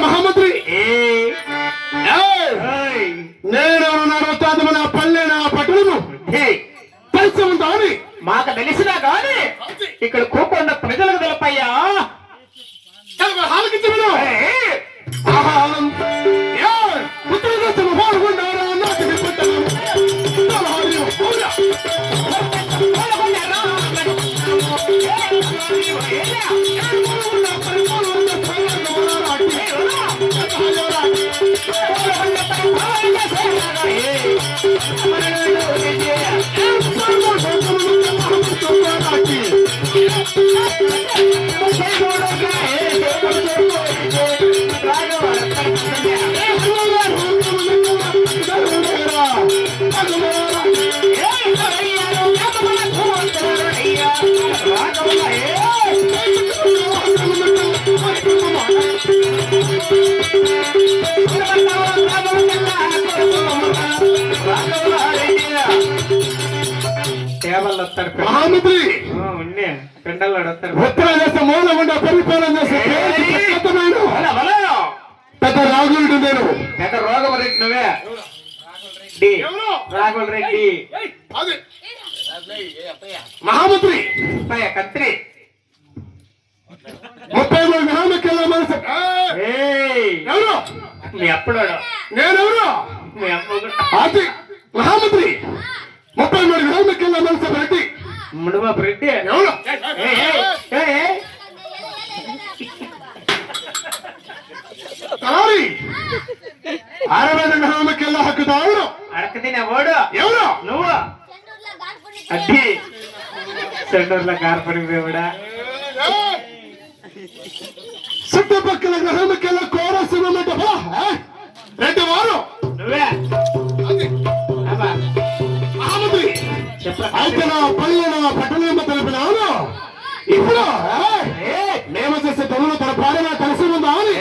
మహామంత్రి నేను మన పల్లె నా పట్టణము కలిసి ఉంటామని మాకు తెలిసినా కానీ ఇక్కడ కూకుండా ప్రజలకు తెలుపయ్యా. మహామంత్రి పెండల్లో వస్తారు. ఉత్తర దేశ మూలగుండా పరిపాలన చేసే పెద్ద రాఘులుడు నేను. పెద్ద రోగం రెడ్డి నువ్వే రాఘుల్ రెడ్డి మహామంత్రి కత్రి 33 గ్రామకెళ్ళ మనసు ఎవరు మీ అప్పుడాడు నేనెవరు మీ అప్పు అది మహామంత్రి 33 గ్రామకెళ్ళ మనసు రెడ్డి ముడుబాబు రెడ్డి ఎవరు తలారి 60 గ్రామకెళ్ళ హక్కుదారుడు అడకతినే ఓడు ఎవరు నువ్వు అడ్డి చెండూరులో కార్పడి దేవుడా చుట్టుపక్కల గ్రహంకెళ్ళ కోరసినమాట రెడ్డి వారు నువ్వే మహామంత్రి అయితే నా పల్లె నా పట్టణం తెలిపినాను ఇప్పుడు మేము చేసే తమ్ముడు తన భార్య కలిసి ఉందా అని